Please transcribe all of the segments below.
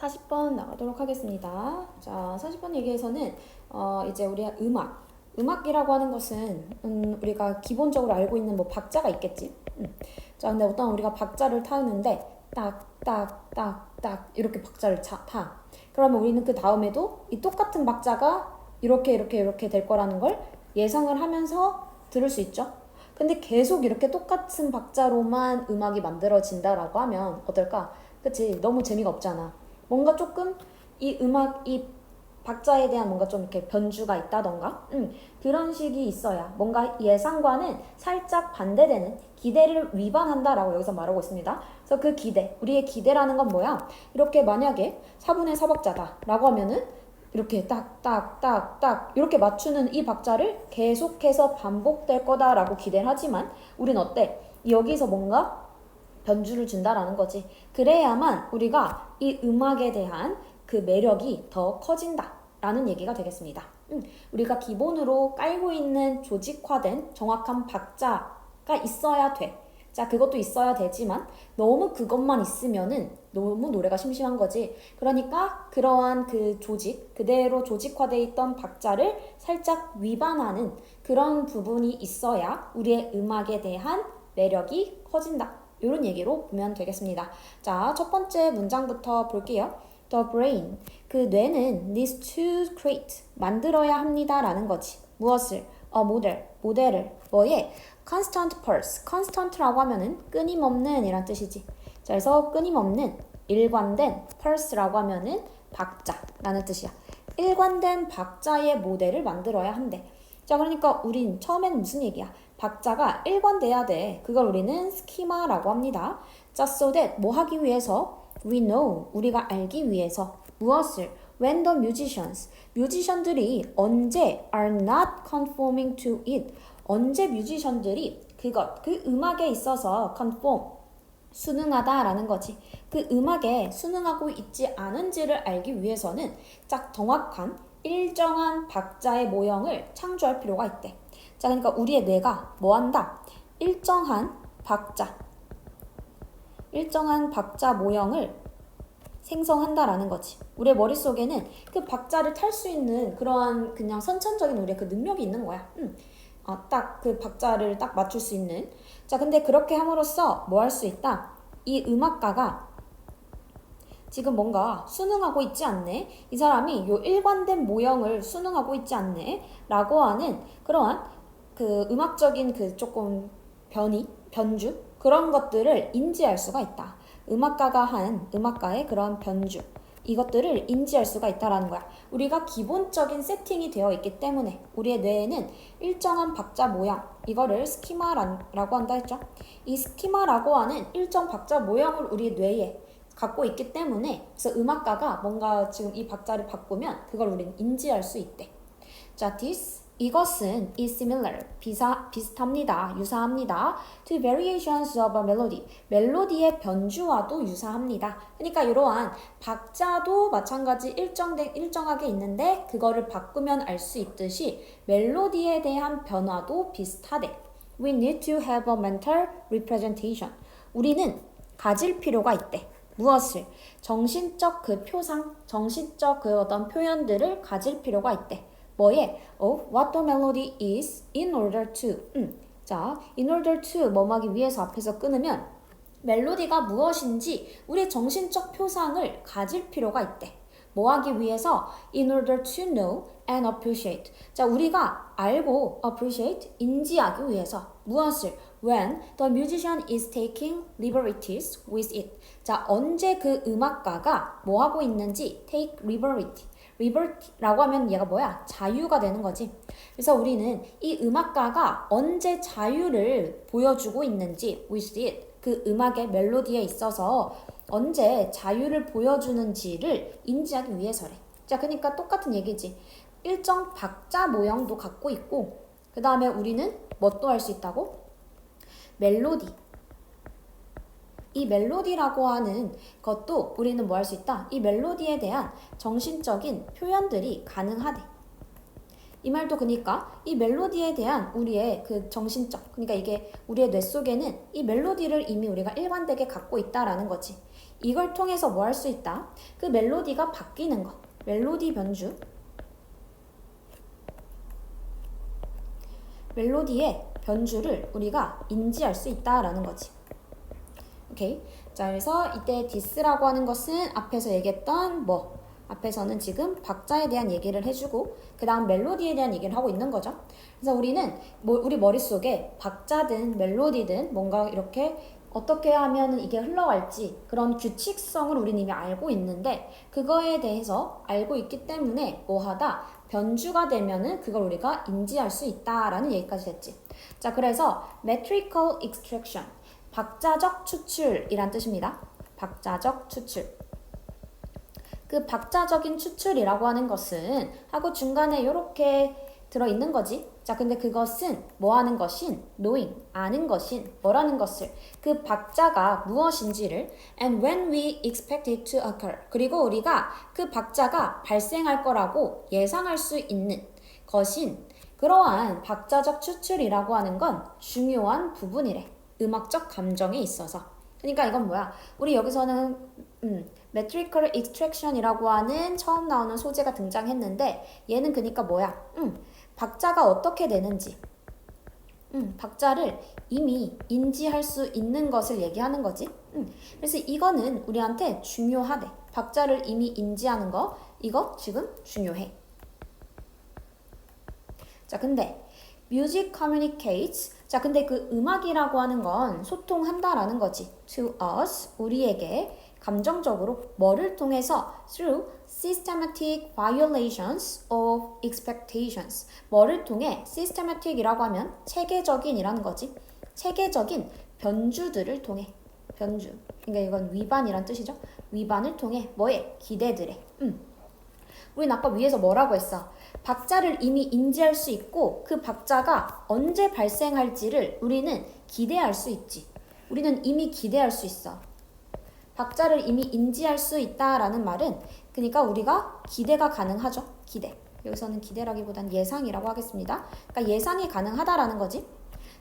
40번 나가도록 하겠습니다. 자, 40번 얘기에서는 이제 우리가 음악이라고 하는 것은 우리가 기본적으로 알고 있는 뭐 박자가 있겠지. 자, 근데 어떤 우리가 박자를 타는데 딱딱딱딱 이렇게 박자를 타. 그러면 우리는 그 다음에도 이 똑같은 박자가 이렇게 될 거라는 걸 예상을 하면서 들을 수 있죠. 근데 계속 이렇게 똑같은 박자로만 음악이 만들어진다라고 하면 어떨까? 그치? 너무 재미가 없잖아. 뭔가 조금 이 박자에 대한 뭔가 좀 이렇게 변주가 있다던가 그런 식이 있어야 뭔가 예상과는 살짝 반대되는 기대를 위반한다라고 여기서 말하고 있습니다. 그래서 그 기대, 우리의 기대라는 건 뭐야? 이렇게 만약에 4분의 4박자다 라고 하면은 이렇게 딱딱딱딱 이렇게 맞추는 이 박자를 계속해서 반복될 거다라고 기대를 하지만 우린 어때? 여기서 뭔가 변주를 준다라는 거지. 그래야만 우리가 이 음악에 대한 그 매력이 더 커진다 라는 얘기가 되겠습니다. 우리가 기본으로 깔고 있는 조직화된 정확한 박자가 있어야 돼. 자, 그것도 있어야 되지만 너무 그것만 있으면은 너무 노래가 심심한 거지. 그러니까 그러한 그 그대로 조직화되어 있던 박자를 살짝 위반하는 그런 부분이 있어야 우리의 음악에 대한 매력이 커진다. 이런 얘기로 보면 되겠습니다. 자, 첫 번째 문장부터 볼게요. The brain, 그 뇌는 needs to create, 만들어야 합니다 라는 거지. 무엇을? 모델을. 뭐에? constant pulse, constant라고 하면은 끊임없는 이란 뜻이지. 자, 그래서 끊임없는 일관된 pulse라고 하면은 박자라는 뜻이야. 일관된 박자의 모델을 만들어야 한대. 자, 그러니까 우린 처음에는 무슨 얘기야? 박자가 일관돼야 돼. 그걸 우리는 스키마라고 합니다. 자, so that 뭐 하기 위해서? We know, 우리가 알기 위해서. 무엇을? When the 뮤지션들이 언제 are not conforming to it, 언제 뮤지션들이 그 음악에 있어서 순응하다라는 거지. 그 음악에 순응하고 있지 않은지를 알기 위해서는 딱 정확한 일정한 박자의 모형을 창조할 필요가 있대. 자, 그러니까 우리의 뇌가 뭐 한다? 일정한 박자 모형을 생성한다라는 거지. 우리의 머릿속에는 그 박자를 탈 수 있는 그러한 그냥 선천적인 우리의 그 능력이 있는 거야. 딱 그 박자를 딱 맞출 수 있는. 자, 근데 그렇게 함으로써 뭐 할 수 있다? 이 음악가가 지금 뭔가 순응하고 있지 않네? 이 사람이 요 일관된 모형을 순응하고 있지 않네? 라고 하는 그러한 그 음악적인 그 조금 변주? 그런 것들을 인지할 수가 있다. 음악가의 그런 변주. 이것들을 인지할 수가 있다라는 거야. 우리가 기본적인 세팅이 되어 있기 때문에 우리의 뇌에는 일정한 박자 모양, 이거를 스키마라고 한다 했죠. 이 스키마라고 하는 일정 박자 모형을 우리 뇌에 갖고 있기 때문에 그래서 음악가가 뭔가 지금 이 박자를 바꾸면 그걸 우리는 인지할 수 있대. 자, 이것은 is similar, 비슷합니다, 유사합니다. to variations of a melody, 멜로디의 변주와도 유사합니다. 그러니까 이러한 박자도 마찬가지 일정하게 있는데 그거를 바꾸면 알 수 있듯이 멜로디에 대한 변화도 비슷하대. We need to have a mental representation. 우리는 가질 필요가 있대. 무엇을? 정신적 그 표상, 정신적 그 어떤 표현들을 가질 필요가 있대. 뭐에? What the melody is in order to. 자, in order to 뭐 하기 위해서 앞에서 끊으면 멜로디가 무엇인지 우리의 정신적 표상을 가질 필요가 있대. 뭐 하기 위해서? In order to know and appreciate. 자, 우리가 알고 appreciate, 인지하기 위해서. 무엇을? When the musician is taking liberties with it. 자, 언제 그 음악가가 뭐 하고 있는지 take liberty라고 하면 얘가 뭐야? 자유가 되는 거지. 그래서 우리는 이 음악가가 언제 자유를 보여주고 있는지 with it, 그 음악의 멜로디에 있어서 언제 자유를 보여주는지를 인지하기 위해서래. 자, 그러니까 똑같은 얘기지. 일정 박자 모형도 갖고 있고 그 다음에 우리는 뭐 또 할 수 있다고? 멜로디. 이 멜로디라고 하는 것도 우리는 뭐 할 수 있다? 이 멜로디에 대한 정신적인 표현들이 가능하대. 이 말도 그러니까 이 멜로디에 대한 우리의 그 정신적, 그러니까 이게 우리의 뇌 속에는 이 멜로디를 이미 우리가 일관되게 갖고 있다라는 거지. 이걸 통해서 뭐 할 수 있다? 그 멜로디가 바뀌는 거. 멜로디 변주. 멜로디의 변주를 우리가 인지할 수 있다라는 거지. 오케이. 자, 그래서 이때 디스라고 하는 것은 앞에서 얘기했던 앞에서는 지금 박자에 대한 얘기를 해주고 그 다음 멜로디에 대한 얘기를 하고 있는 거죠. 그래서 우리는 우리 머릿속에 박자든 멜로디든 뭔가 이렇게 어떻게 하면 이게 흘러갈지 그런 규칙성을 우리는 이미 알고 있는데 그거에 대해서 알고 있기 때문에 뭐하다 변주가 되면은 그걸 우리가 인지할 수 있다라는 얘기까지 됐지. 자, 그래서 metrical extraction 박자적 추출이란 뜻입니다. 박자적 추출. 그 박자적인 추출이라고 하는 것은 하고 중간에 이렇게 들어있는 거지. 자, 근데 그것은 뭐 하는 것인? knowing, 아는 것인, 뭐라는 것을 그 박자가 무엇인지를 and when we expect it to occur 그리고 우리가 그 박자가 발생할 거라고 예상할 수 있는 것인 그러한 박자적 추출이라고 하는 건 중요한 부분이래. 음악적 감정에 있어서. 그러니까 이건 뭐야? 우리 여기서는 metrical extraction이라고 하는 처음 나오는 소재가 등장했는데 얘는 그러니까 뭐야? 박자가 어떻게 되는지 박자를 이미 인지할 수 있는 것을 얘기하는 거지. 그래서 이거는 우리한테 중요하대. 박자를 이미 인지하는 거 이거 지금 중요해. 자, 근데 music communicates 자, 근데 그 음악이라고 하는 건 소통한다라는 거지. to us, 우리에게 감정적으로 뭐를 통해서 through systematic violations of expectations 뭐를 통해 systematic이라고 하면 체계적인이라는 거지. 체계적인 변주들을 통해 변주. 그러니까 이건 위반이란 뜻이죠. 위반을 통해 뭐에? 기대들에. 우린 아까 위에서 뭐라고 했어? 박자를 이미 인지할 수 있고 그 박자가 언제 발생할지를 우리는 기대할 수 있지. 우리는 이미 기대할 수 있어. 박자를 이미 인지할 수 있다라는 말은 그러니까 우리가 기대가 가능하죠. 기대. 여기서는 기대라기보단 예상이라고 하겠습니다. 그러니까 예상이 가능하다라는 거지.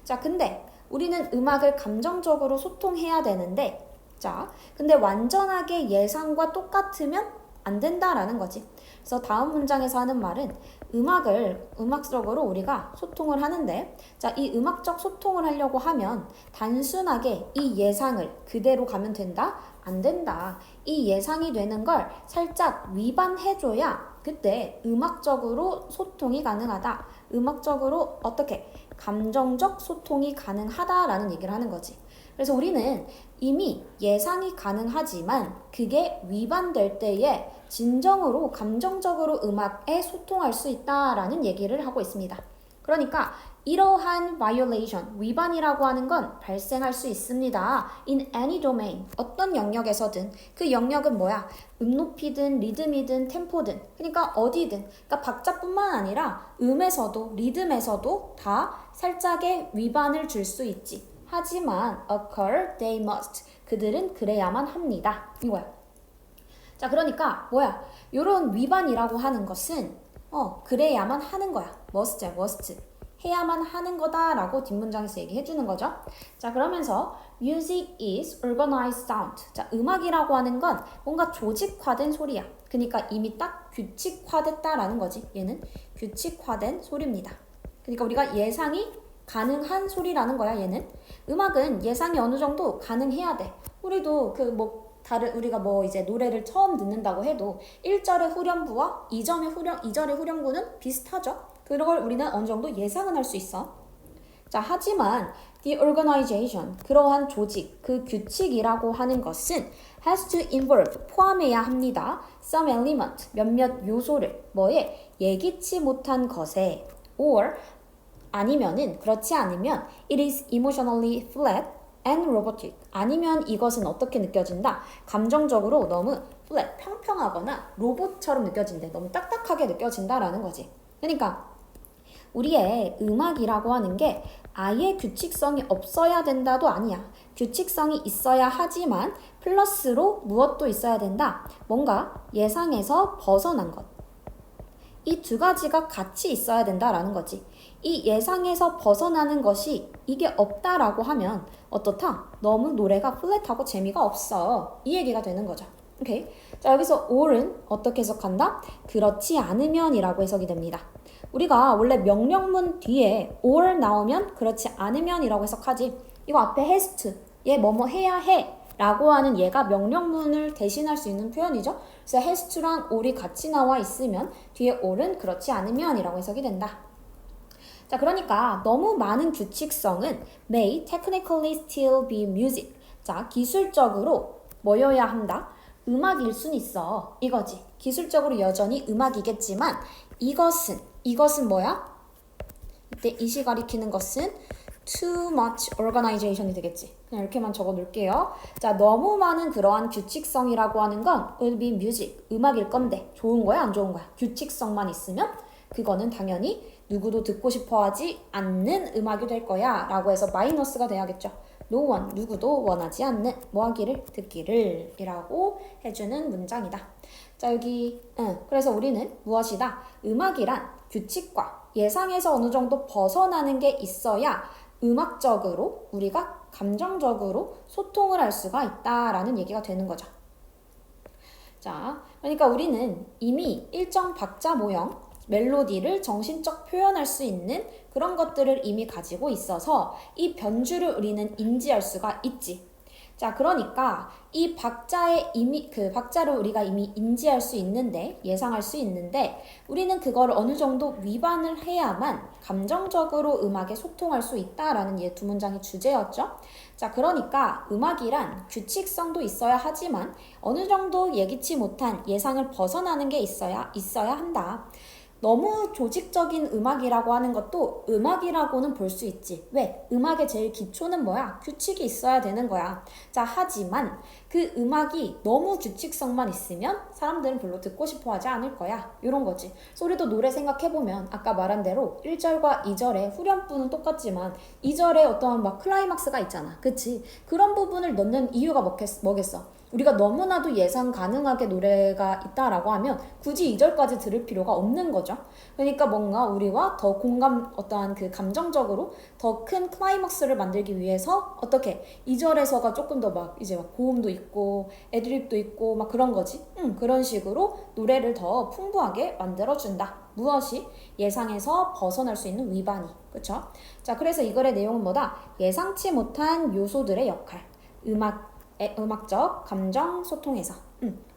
자, 근데 우리는 음악을 감정적으로 소통해야 되는데 자, 근데 완전하게 예상과 똑같으면 안 된다라는 거지. 그래서 다음 문장에서 하는 말은 음악을 음악적으로 우리가 소통을 하는데 자, 이 음악적 소통을 하려고 하면 단순하게 이 예상을 그대로 가면 된다? 안 된다. 이 예상이 되는 걸 살짝 위반해줘야 그때 음악적으로 소통이 가능하다. 음악적으로 어떻게? 감정적 소통이 가능하다라는 얘기를 하는 거지. 그래서 우리는 이미 예상이 가능하지만 그게 위반될 때에 진정으로 감정적으로 음악에 소통할 수 있다라는 얘기를 하고 있습니다. 그러니까 이러한 violation, 위반이라고 하는 건 발생할 수 있습니다. in any domain, 어떤 영역에서든. 그 영역은 뭐야? 높이든 리듬이든 템포든. 그러니까 어디든. 그러니까 박자뿐만 아니라 음에서도 리듬에서도 다 살짝의 위반을 줄 수 있지. 하지만 occur, they must. 그들은 그래야만 합니다. 이거야. 자, 그러니까 뭐야? 요런 위반이라고 하는 것은 그래야만 하는 거야. must. 해야만 하는 거다라고 뒷문장에서 얘기해 주는 거죠. 자, 그러면서 music is organized sound. 자, 음악이라고 하는 건 뭔가 조직화된 소리야. 그러니까 이미 딱 규칙화됐다라는 거지. 얘는 규칙화된 소리입니다. 그러니까 우리가 예상이 가능한 소리라는 거야, 얘는. 음악은 예상이 어느 정도 가능해야 돼. 우리도 우리가 이제 노래를 처음 듣는다고 해도 1절의 후렴구와 2절의 후렴구는 비슷하죠. 그걸 우리는 어느 정도 예상은 할 수 있어. 자, 하지만 the organization, 그러한 조직, 그 규칙이라고 하는 것은 has to involve, 포함해야 합니다. some element, 몇몇 요소를 뭐에? 예기치 못한 것에 or 아니면은 그렇지 않으면 it is emotionally flat and robotic. 아니면 이것은 어떻게 느껴진다? 감정적으로 너무 flat, 평평하거나 로봇처럼 느껴진대. 너무 딱딱하게 느껴진다라는 거지. 그러니까 우리의 음악이라고 하는 게 아예 규칙성이 없어야 된다도 아니야. 규칙성이 있어야 하지만 플러스로 무엇도 있어야 된다. 뭔가 예상에서 벗어난 것. 이 두 가지가 같이 있어야 된다라는 거지. 이 예상에서 벗어나는 것이 이게 없다라고 하면 어떻다? 너무 노래가 플랫하고 재미가 없어. 이 얘기가 되는 거죠. 오케이. 자, 여기서 or은 어떻게 해석한다? 그렇지 않으면 이라고 해석이 됩니다. 우리가 원래 명령문 뒤에 or 나오면 그렇지 않으면 이라고 해석하지. 이거 앞에 has to, 얘 뭐뭐 해야 해 라고 하는 얘가 명령문을 대신할 수 있는 표현이죠. 그래서 has to랑 or이 같이 나와 있으면 뒤에 or은 그렇지 않으면 이라고 해석이 된다. 자, 그러니까 너무 많은 규칙성은 may technically still be music. 자, 기술적으로 뭐여야 한다? 음악일 순 있어. 이거지. 기술적으로 여전히 음악이겠지만 이것은 뭐야? 이때 이시 가리키는 것은 too much organization이 되겠지. 그냥 이렇게만 적어 놓을게요. 자, 너무 많은 그러한 규칙성이라고 하는 건 will be music, 음악일 건데 좋은 거야, 안 좋은 거야? 규칙성만 있으면 그거는 당연히 누구도 듣고 싶어 하지 않는 음악이 될 거야 라고 해서 마이너스가 돼야겠죠. no one, 누구도 원하지 않는 뭐 하기를? 듣기를 이라고 해주는 문장이다. 자, 여기 그래서 우리는 무엇이다? 음악이란 규칙과 예상에서 어느 정도 벗어나는 게 있어야 음악적으로 우리가 감정적으로 소통을 할 수가 있다라는 얘기가 되는 거죠. 자, 그러니까 우리는 이미 일정 박자 모형, 멜로디를 정신적 표현할 수 있는 그런 것들을 이미 가지고 있어서 이 변주를 우리는 인지할 수가 있지. 자, 그러니까 이 박자의 그 박자를 우리가 이미 인지할 수 있는데, 예상할 수 있는데, 우리는 그걸 어느 정도 위반을 해야만 감정적으로 음악에 소통할 수 있다라는 이 두 문장의 주제였죠. 자, 그러니까 음악이란 규칙성도 있어야 하지만 어느 정도 예기치 못한 예상을 벗어나는 게 있어야 한다. 너무 조직적인 음악이라고 하는 것도 음악이라고는 볼 수 있지. 왜? 음악의 제일 기초는 뭐야? 규칙이 있어야 되는 거야. 자, 하지만 그 음악이 너무 규칙성만 있으면 사람들은 별로 듣고 싶어 하지 않을 거야. 이런 거지. 그래서 우리도 노래 생각해보면 아까 말한 대로 1절과 2절의 후렴부는 똑같지만 2절에 어떤 막 클라이막스가 있잖아. 그치? 그런 부분을 넣는 이유가 뭐겠어? 우리가 너무나도 예상 가능하게 노래가 있다라고 하면 굳이 2절까지 들을 필요가 없는 거죠. 그러니까 뭔가 우리와 더 어떠한 그 감정적으로 더 큰 클라이막스를 만들기 위해서 어떻게 2절에서가 조금 더 막 이제 막 고음도 있고 애드립도 있고 막 그런 거지. 그런 식으로 노래를 더 풍부하게 만들어준다. 무엇이? 예상에서 벗어날 수 있는 위반이. 그쵸? 자, 그래서 이 글의 내용은 뭐다? 예상치 못한 요소들의 역할. 음악적 감정 소통에서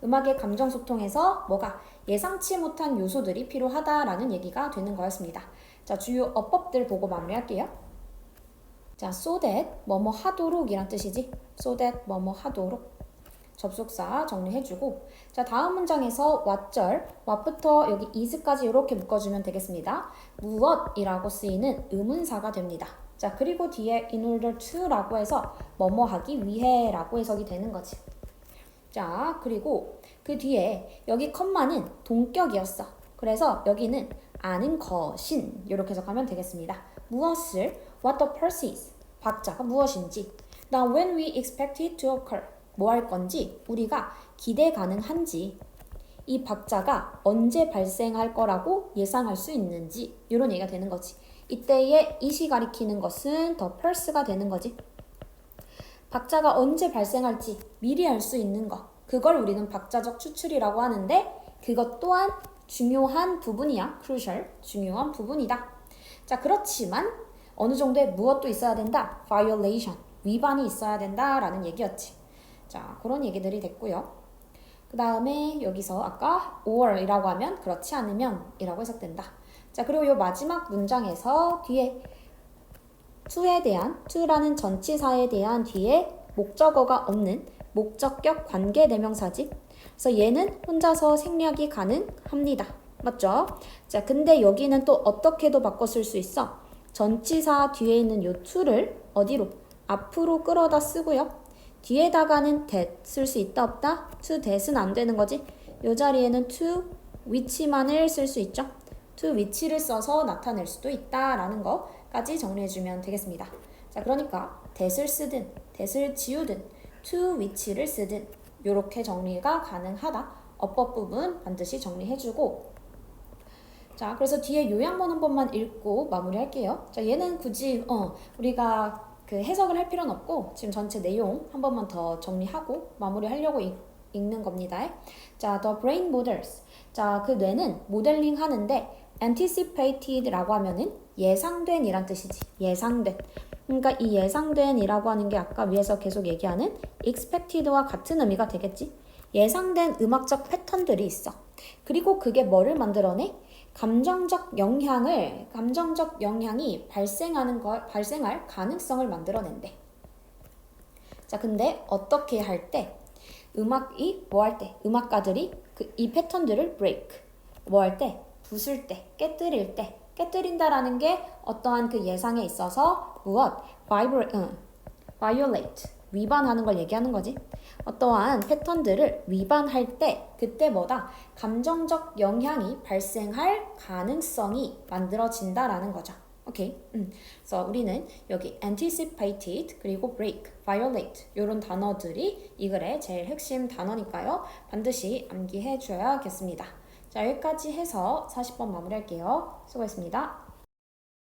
음악의 감정 소통에서 뭐가 예상치 못한 요소들이 필요하다라는 얘기가 되는 거였습니다. 자, 주요 어법들 보고 마무리할게요. 자, so that 뭐뭐 하도록 이란 뜻이지. so that 뭐뭐 하도록 접속사 정리해주고, 자, 다음 문장에서 what절, what부터 여기 is까지 이렇게 묶어주면 되겠습니다. 무엇이라고 쓰이는 의문사가 됩니다. 자, 그리고 뒤에 in order to라고 해서 뭐뭐 하기 위해 라고 해석이 되는 거지. 자, 그리고 그 뒤에 여기 컴마는 동격이었어. 그래서 여기는 아는 것인 이렇게 해석하면 되겠습니다. 무엇을 what the purpose 박자가 무엇인지, now when we expect it to occur 뭐 할 건지, 우리가 기대 가능한지, 이 박자가 언제 발생할 거라고 예상할 수 있는지 이런 얘기가 되는 거지. 이때의 it이 가리키는 것은 the pulse가 되는 거지. 박자가 언제 발생할지 미리 알 수 있는 것, 그걸 우리는 박자적 추출이라고 하는데 그것 또한 중요한 부분이야. crucial, 중요한 부분이다. 자, 그렇지만 어느 정도의 무엇도 있어야 된다. violation, 위반이 있어야 된다라는 얘기였지. 자, 그런 얘기들이 됐고요. 그 다음에 여기서 아까 or이라고 하면 그렇지 않으면 이라고 해석된다. 자, 그리고 이 마지막 문장에서 뒤에 to라는 전치사에 대한 뒤에 목적어가 없는 목적격 관계대명사지. 그래서 얘는 혼자서 생략이 가능합니다. 맞죠? 자, 근데 여기는 또 어떻게도 바꿔 쓸 수 있어? 전치사 뒤에 있는 요 to를 어디로? 앞으로 끌어다 쓰고요. 뒤에다가는 that 쓸 수 있다 없다? to that은 안 되는 거지. 요 자리에는 to which만을 쓸 수 있죠. to which를 써서 나타낼 수도 있다라는 거까지 정리해주면 되겠습니다. 자, 그러니까 that을 쓰든 that을 지우든 to which를 쓰든 이렇게 정리가 가능하다. 어법 부분 반드시 정리해주고, 자, 그래서 뒤에 요약문 한 번만 읽고 마무리할게요. 자, 얘는 굳이 우리가 그 해석을 할 필요는 없고 지금 전체 내용 한 번만 더 정리하고 마무리하려고 읽는 겁니다. 자, the brain models. 자, 그 뇌는 모델링 하는데 anticipated라고 하면은 예상된 이란 뜻이지. 예상된. 그러니까 이 예상된 이라고 하는 게 아까 위에서 계속 얘기하는 expected와 같은 의미가 되겠지. 예상된 음악적 패턴들이 있어. 그리고 그게 뭐를 만들어내? 감정적 영향이 발생할 가능성을 만들어낸대. 자, 근데 어떻게 할 때? 음악가들이 이 패턴들을 break. 뭐 할 때? 부술 때, 깨뜨릴 때. 깨뜨린다라는 게 어떠한 그 예상에 있어서 무엇? violate. 위반하는 걸 얘기하는 거지. 어떠한 패턴들을 위반할 때 그때 뭐다? 감정적 영향이 발생할 가능성이 만들어진다라는 거죠. 오케이. 그래서 우리는 여기 anticipated 그리고 break, violate 이런 단어들이 이 글의 제일 핵심 단어니까요. 반드시 암기해 줘야겠습니다. 자, 여기까지 해서 40번 마무리할게요. 수고했습니다.